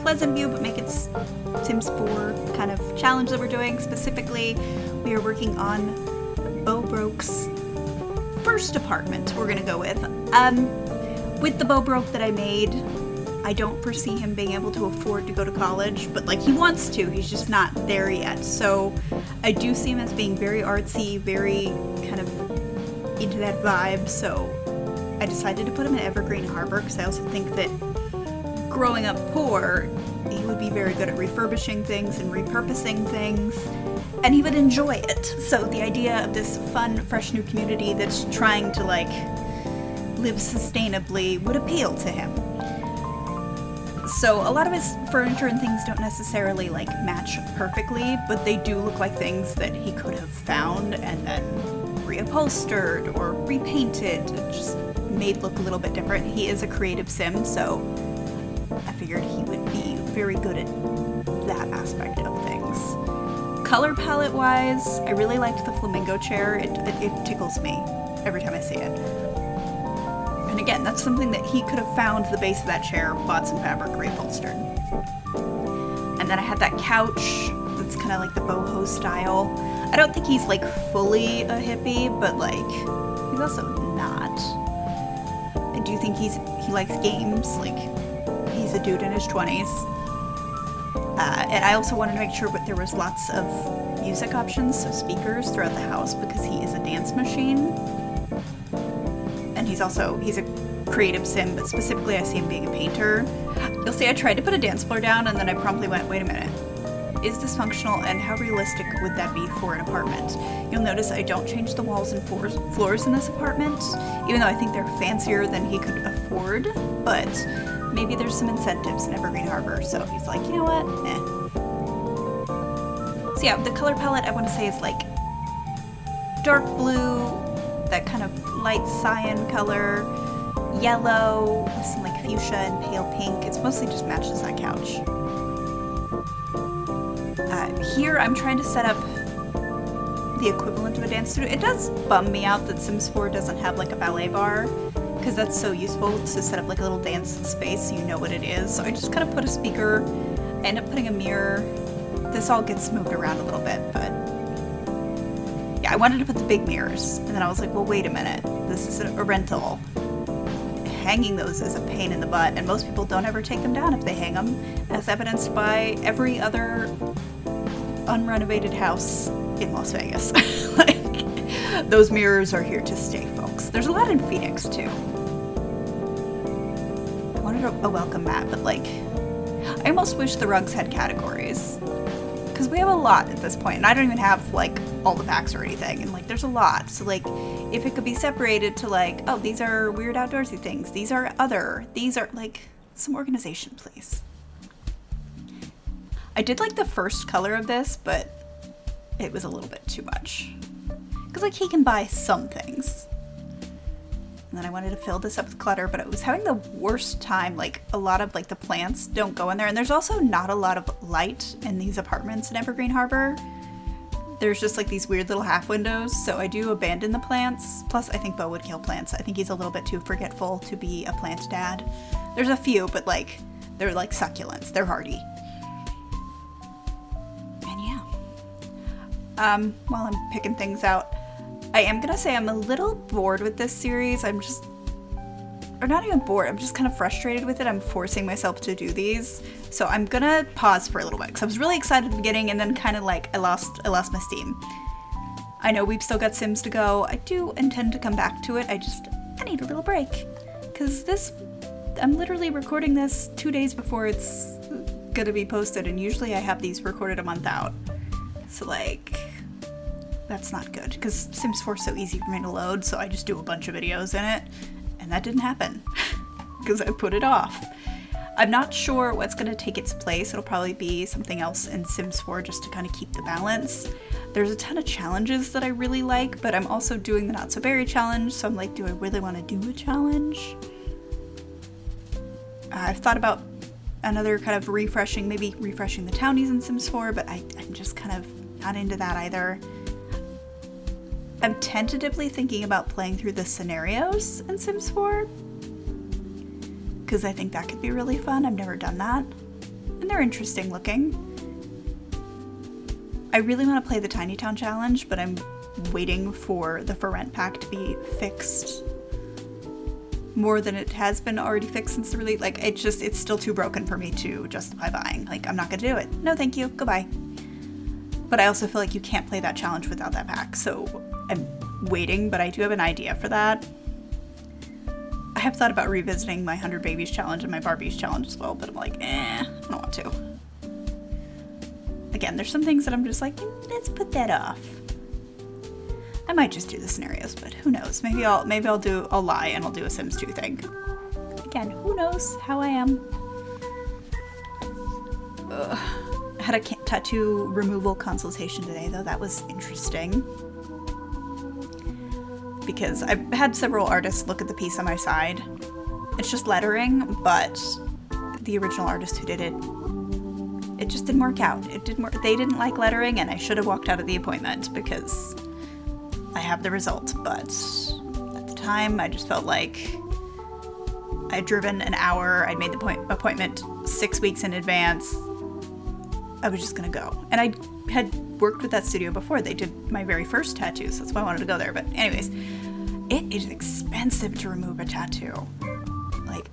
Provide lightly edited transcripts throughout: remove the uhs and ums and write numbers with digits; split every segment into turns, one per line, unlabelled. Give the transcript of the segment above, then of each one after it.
Pleasantview, but make it Sims 4 kind of challenge that we're doing. Specifically, we are working on Beau first apartment we're gonna go with. With the Beau that I made, I don't foresee him being able to afford to go to college, but like he wants to, he's just not there yet. So I do see him as being very artsy, very kind of into that vibe. So I decided to put him in Evergreen Harbor because I also think that growing up poor, he would be very good at refurbishing things and repurposing things, and he would enjoy it. So the idea of this fun, fresh new community that's trying to like live sustainably would appeal to him. So a lot of his furniture and things don't necessarily like match perfectly, but they do look like things that he could have found and then reupholstered or repainted, just made look a little bit different. He is a creative sim, so I figured he would be very good at that aspect of things. Color palette wise, I really liked the flamingo chair. It tickles me every time I see it. And again, that's something that he could have found the base of that chair, bought some fabric, reupholstered. And then I had that couch that's kind of like the boho style. I don't think he's like fully a hippie, but like he's also not. I do think he likes games, like he's a dude in his 20s. And I also wanted to make sure that there was lots of music options, so speakers throughout the house, because he is a dance machine. And he's a creative sim, but specifically I see him being a painter. You'll see I tried to put a dance floor down and then I promptly went, wait a minute, is this functional and how realistic would that be for an apartment? You'll notice I don't change the walls and floors in this apartment, even though I think they're fancier than he could afford, but maybe there's some incentives in Evergreen Harbor, so he's like, you know what, eh. So yeah, the color palette I want to say is like dark blue, that kind of light cyan color, yellow, some like fuchsia and pale pink. It's mostly just matches that couch. Here I'm trying to set up the equivalent of a dance studio. It does bum me out that Sims 4 doesn't have like a ballet bar, because that's so useful to set up like a little dance space so you know what it is. So I just kind of put a speaker, I end up putting a mirror. This all gets moved around a little bit, but yeah, I wanted to put the big mirrors, and then I was like, well, wait a minute, this is a rental. Hanging those is a pain in the butt, and most people don't ever take them down if they hang them, as evidenced by every other unrenovated house in Las Vegas. Like, those mirrors are here to stay, folks. There's a lot in Phoenix, too. I wanted a welcome mat, but like, I almost wish the rugs had categories. Because we have a lot at this point, and I don't even have like all the packs or anything, and like there's a lot. So like if it could be separated to like, oh, these are weird outdoorsy things, these are other, these are like, some organization, please. I did like the first color of this, but it was a little bit too much. Because like he can buy some things. And then I wanted to fill this up with clutter, but it was having the worst time. Like a lot of like the plants don't go in there, and there's also not a lot of light in these apartments in Evergreen Harbor. There's just like these weird little half windows, so I do abandon the plants. Plus I think Beau would kill plants. I think he's a little bit too forgetful to be a plant dad. There's a few, but like they're like succulents, they're hardy. And yeah. While I'm picking things out, I am gonna say I'm a little bored with this series. I'm just, or not even bored, I'm just kind of frustrated with it. I'm forcing myself to do these. So I'm gonna pause for a little bit, because I was really excited at the beginning, and then kind of like I lost my steam. I know we've still got Sims to go. I do intend to come back to it. I need a little break. Because I'm literally recording this 2 days before it's gonna be posted, and usually I have these recorded a month out. So like, that's not good, because Sims 4 is so easy for me to load, so I just do a bunch of videos in it, and that didn't happen, because I put it off. I'm not sure what's going to take its place. It'll probably be something else in Sims 4 just to kind of keep the balance. There's a ton of challenges that I really like, but I'm also doing the Not So Berry challenge, so I'm like, do I really want to do a challenge? I've thought about another kind of maybe refreshing the townies in Sims 4, but I'm just kind of not into that either. I'm tentatively thinking about playing through the scenarios in Sims 4, because I think that could be really fun. I've never done that. and they're interesting looking. I really want to play the Tiny Town Challenge, but I'm waiting for the for rent pack to be fixed more than it has been already fixed since the release. Like, it's still too broken for me to justify buying. Like, I'm not gonna do it. No, thank you. Goodbye. But I also feel like you can't play that challenge without that pack, so I'm waiting, but I do have an idea for that. I have thought about revisiting my 100 Babies challenge and my Barbies challenge as well, but I'm like, I don't want to. Again, there's some things that I'm just like, let's put that off. I might just do the scenarios, but who knows? Maybe I'll lie and I'll do a Sims 2 thing. Again, who knows how I am. Ugh. I had a tattoo removal consultation today, though. That was interesting. Because I've had several artists look at the piece on my side. It's just lettering, but the original artist who did it, it just didn't work out. It didn't work. They didn't like lettering, and I should have walked out of the appointment because I have the result. But at the time, I just felt like I'd driven an hour. I'd made the appointment 6 weeks in advance. I was just gonna go. And I had worked with that studio before. They did my very first tattoos. That's why I wanted to go there. But anyways, it is expensive to remove a tattoo. Like,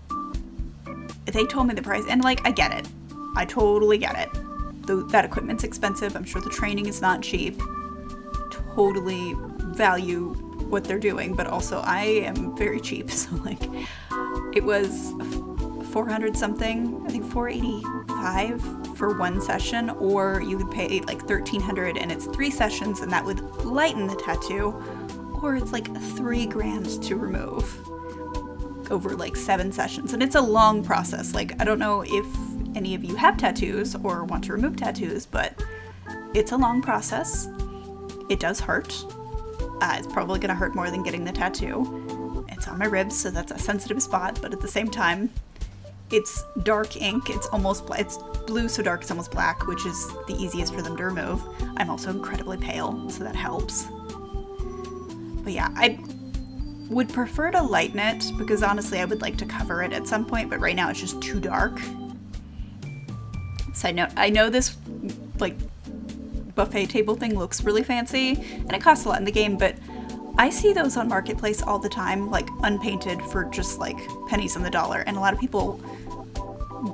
they told me the price, and like, I get it. I totally get it. That equipment's expensive. I'm sure the training is not cheap. Totally value what they're doing, but also I am very cheap. So like, it was 400 something, I think 485 for one session, or you could pay like 1300 and it's 3 sessions and that would lighten the tattoo, or it's like $3,000 to remove over like 7 sessions. And it's a long process. Like, I don't know if any of you have tattoos or want to remove tattoos, but it's a long process. It does hurt. It's probably gonna hurt more than getting the tattoo. It's on my ribs, so that's a sensitive spot, but at the same time, it's dark ink. It's blue so dark it's almost black, which is the easiest for them to remove. I'm also incredibly pale, so that helps. But yeah, I would prefer to lighten it, because honestly I would like to cover it at some point, but right now it's just too dark. Side note, I know this like buffet table thing looks really fancy and it costs a lot in the game, but I see those on Marketplace all the time, like unpainted for just like pennies on the dollar, and a lot of people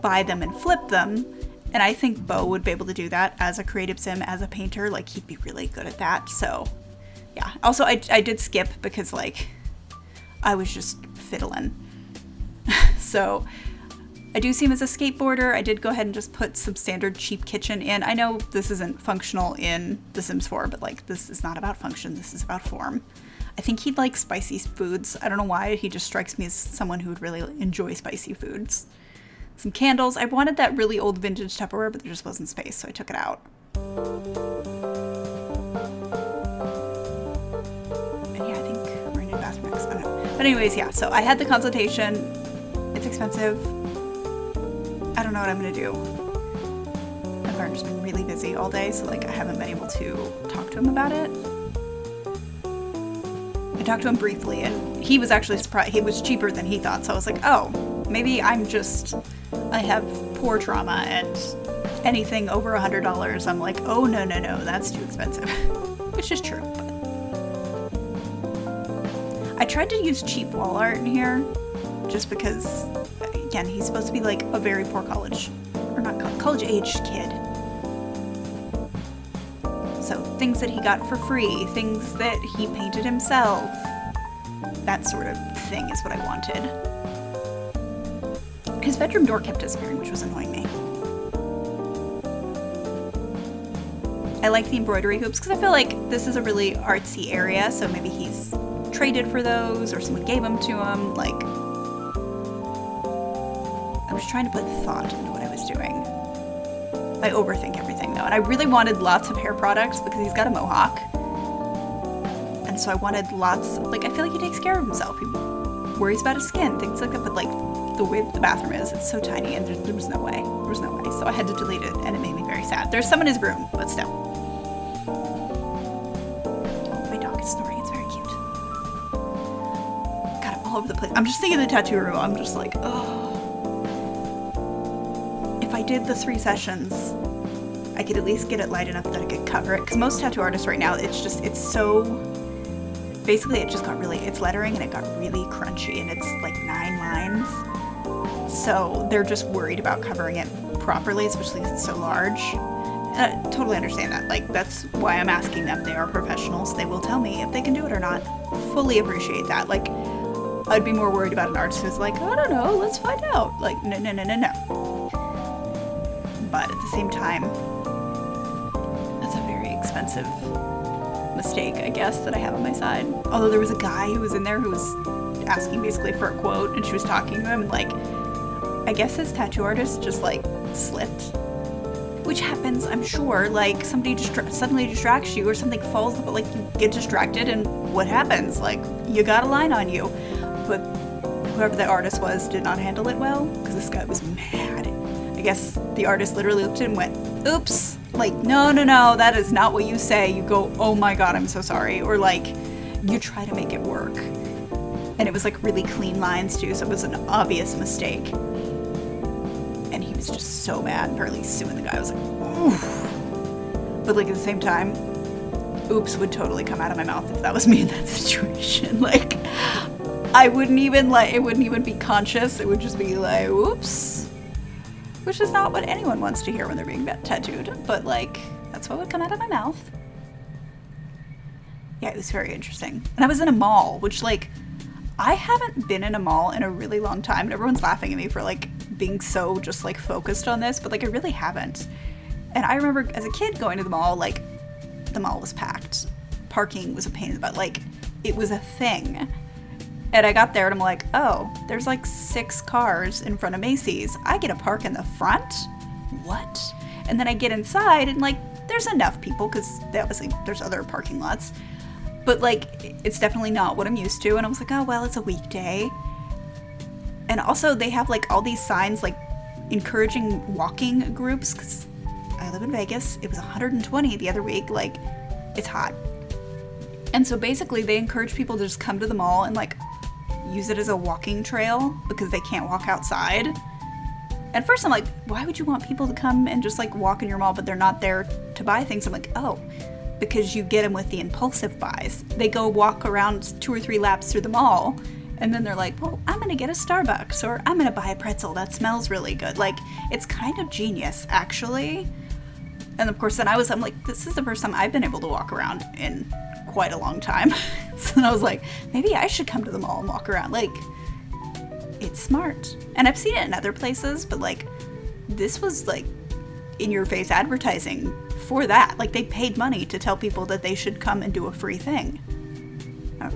buy them and flip them, and I think Beau would be able to do that as a creative sim, as a painter. Like, he'd be really good at that. So yeah, also I did skip because like I was just fiddling. So I do see him as a skateboarder. I did go ahead and just put some standard cheap kitchen in. I know this isn't functional in The Sims 4, but like, this is not about function, this is about form. I think he'd like spicy foods. I don't know why, he just strikes me as someone who would really enjoy spicy foods. Some candles. I wanted that really old vintage Tupperware, but there just wasn't space, so I took it out. And yeah, I think we're in a bathroom next. I don't know. But anyways, yeah, so I had the consultation. It's expensive. I don't know what I'm gonna do. My partner's been really busy all day, so like I haven't been able to talk to him about it. I talked to him briefly, and he was actually surprised. He was cheaper than he thought, so I was like, oh, maybe I have poor trauma, and anything over $100, I'm like, oh no, that's too expensive. Which is true. But I tried to use cheap wall art in here, just because, again, he's supposed to be like a very poor college-aged kid. So things that he got for free, things that he painted himself, that sort of thing is what I wanted. His bedroom door kept disappearing, which was annoying me. I like the embroidery hoops because I feel like this is a really artsy area, so maybe he's traded for those or someone gave them to him. Like, I was trying to put thought into what I was doing. I overthink everything though, and I really wanted lots of hair products because he's got a mohawk. And so I wanted lots, like, I feel like he takes care of himself. He worries about his skin, things like that, but like the way that the bathroom is, it's so tiny and there was no way. There was no way. So I had to delete it and it made me very sad. There's some in his room, but still. Oh, my dog is snoring, it's very cute. God, I'm all over the place. I'm just thinking of the tattoo room, I'm just like, oh. If I did the 3 sessions, I could at least get it light enough that I could cover it. Because most tattoo artists right now, it's so, basically it just got really, it's lettering and it got really crunchy and it's like 9 lines. So they're just worried about covering it properly, especially because it's so large. And I totally understand that. Like, that's why I'm asking them. They are professionals. They will tell me if they can do it or not. Fully appreciate that. Like, I'd be more worried about an artist who's like, I don't know, let's find out. Like, no, no, no, no, no. But at the same time, that's a very expensive mistake, I guess, that I have on my side. Although there was a guy who was in there who was asking basically for a quote, and she was talking to him, and like, I guess his tattoo artist just like slipped. Which happens, I'm sure, like somebody suddenly distracts you or something falls, but like you get distracted and what happens? Like, you got a line on you. But whoever the artist was did not handle it well, because this guy was mad. I guess the artist literally looked at him and went, oops, like, no, no, no, that is not what you say. You go, oh my god, I'm so sorry. Or like, you try to make it work. And it was like really clean lines too, so it was an obvious mistake. And he was just so mad, apparently suing the guy. I was like, oof. But like at the same time, oops would totally come out of my mouth if that was me in that situation. Like, I wouldn't even like, it wouldn't even be conscious. It would just be like, oops. Which is not what anyone wants to hear when they're being tattooed. But like, that's what would come out of my mouth. Yeah, it was very interesting. And I was in a mall, which like, I haven't been in a mall in a really long time. And everyone's laughing at me for like being so just like focused on this, but like I really haven't. And I remember as a kid going to the mall, like the mall was packed. Parking was a pain in the butt. Like, it was a thing. And I got there and I'm like, oh, there's like 6 cars in front of Macy's. I get to park in the front? What? And then I get inside and like, there's enough people because obviously there's other parking lots. But like, it's definitely not what I'm used to. And I was like, oh, well, it's a weekday. And also they have like all these signs like encouraging walking groups because I live in Vegas. It was 120 the other week. Like, it's hot. And so basically they encourage people to just come to the mall and like use it as a walking trail because they can't walk outside. At first I'm like, why would you want people to come and just like walk in your mall but they're not there to buy things? I'm like, oh, because you get them with the impulsive buys. They go walk around 2 or 3 laps through the mall and then they're like, well, I'm gonna get a Starbucks or I'm gonna buy a pretzel that smells really good. Like, it's kind of genius actually. And of course then I'm like, this is the first time I've been able to walk around in quite a long time. So I was like, maybe I should come to the mall and walk around. Like, it's smart. And I've seen it in other places, but like, this was like in your face advertising for that. Like, they paid money to tell people that they should come and do a free thing. Oh.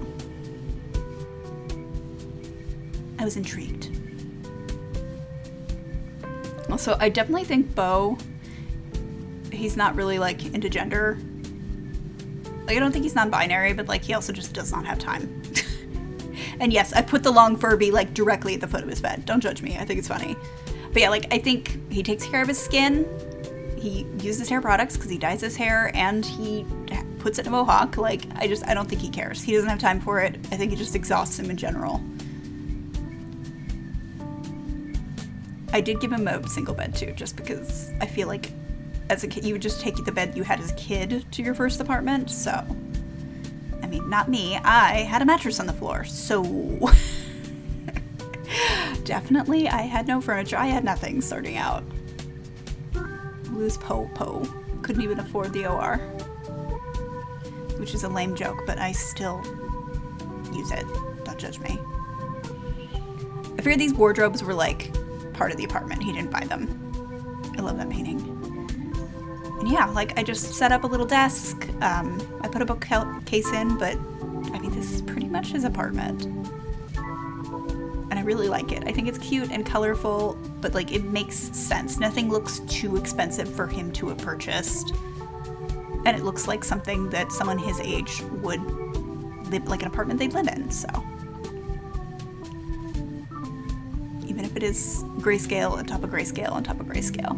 I was intrigued. Also, I definitely think Beau, he's not really like into gender. Like, I don't think he's non-binary, but like, he also just does not have time. And yes, I put the long Furby like directly at the foot of his bed. Don't judge me, I think it's funny. But yeah, like, I think he takes care of his skin. He uses hair products because he dyes his hair and he puts it in a mohawk. Like, I don't think he cares. He doesn't have time for it. I think it just exhausts him in general. I did give him a single bed too, just because I feel like as a kid, you would just take the bed you had as a kid to your first apartment, so. I mean, not me. I had a mattress on the floor, so. Definitely, I had no furniture. I had nothing starting out. Lose Po. Couldn't even afford the OR. Which is a lame joke, but I still use it. Don't judge me. I figured these wardrobes were like part of the apartment. He didn't buy them. I love that painting. And yeah, like, I just set up a little desk. I put a bookcase in, but I mean, this is pretty much his apartment. And I really like it. I think it's cute and colorful, but like, it makes sense. Nothing looks too expensive for him to have purchased. And it looks like something that someone his age would live, like an apartment they'd live in, so. Even if it is grayscale on top of grayscale on top of grayscale.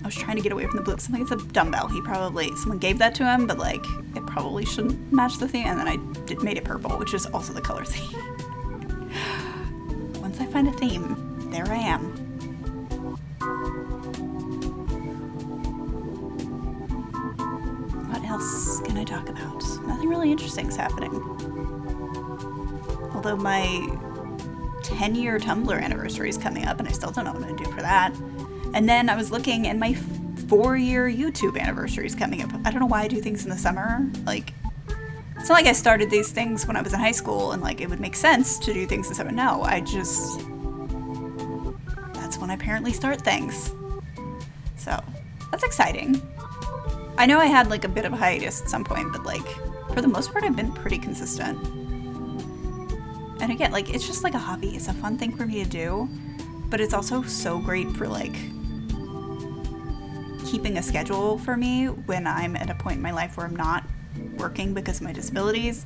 I was trying to get away from the blue. Something, it's a dumbbell. Someone gave that to him, but like, it probably shouldn't match the theme. And then I made it purple, which is also the color theme. once I find a theme, there I am. What else can I talk about? Nothing really interesting is happening. Although my 10-year Tumblr anniversary is coming up and I still don't know what I'm going to do for that. And then I was looking and my 4-year YouTube anniversary is coming up. I don't know why I do things in the summer. Like, it's not like I started these things when I was in high school and like it would make sense to do things in the summer. No, that's when I apparently start things. So that's exciting. I know I had like a bit of a hiatus at some point, but like for the most part I've been pretty consistent. And again, like it's just like a hobby. It's a fun thing for me to do, but it's also so great for like keeping a schedule for me when I'm at a point in my life where I'm not working because of my disabilities.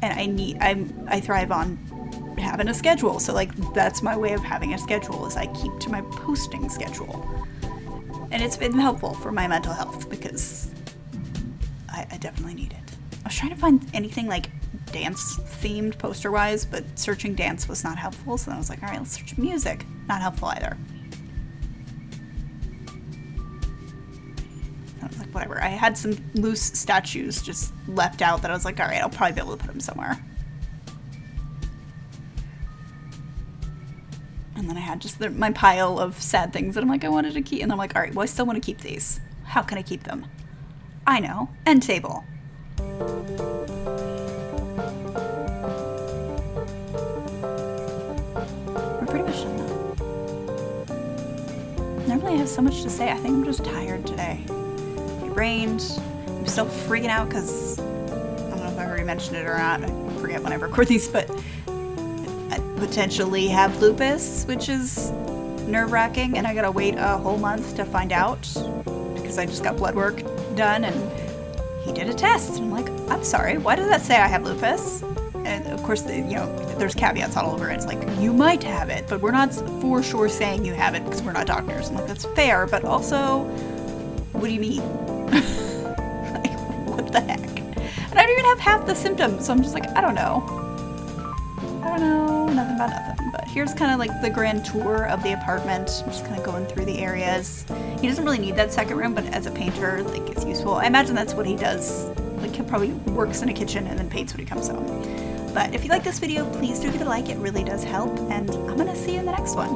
And I thrive on having a schedule. So like that's my way of having a schedule, is I keep to my posting schedule. And it's been helpful for my mental health because I definitely need it. I was trying to find anything like dance themed poster wise, but searching dance was not helpful. So then I was like, all right, let's search music. Not helpful either. I was like, whatever. I had some loose statues just left out that I was like, all right, I'll probably be able to put them somewhere. And then I had just my pile of sad things that I'm like, I wanted to keep. And I'm like, all right, well, I still want to keep these. How can I keep them? I know. End table. We're pretty much done now. Normally I have so much to say. I think I'm just tired today. It rained. I'm still freaking out because I don't know if I already mentioned it or not. I forget when I record these, but I potentially have lupus, which is nerve-wracking, and I gotta wait a whole month to find out because I just got blood work done and he did a test. And I'm like, I'm sorry, why does that say I have lupus? And of course, there's caveats all over it. It's like, you might have it, but we're not for sure saying you have it because we're not doctors. I'm like, that's fair, but also, what do you mean? Like, what the heck? And I don't even have half the symptoms, so I'm just like, I don't know, nothing about nothing. But here's kind of like the grand tour of the apartment. I'm just kind of going through the areas. He doesn't really need that second room, but as a painter, like, it's useful. I imagine that's what he does. Like, he probably works in a kitchen and then paints when he comes home. But if you like this video, please do give it a like. It really does help, and I'm gonna see you in the next one.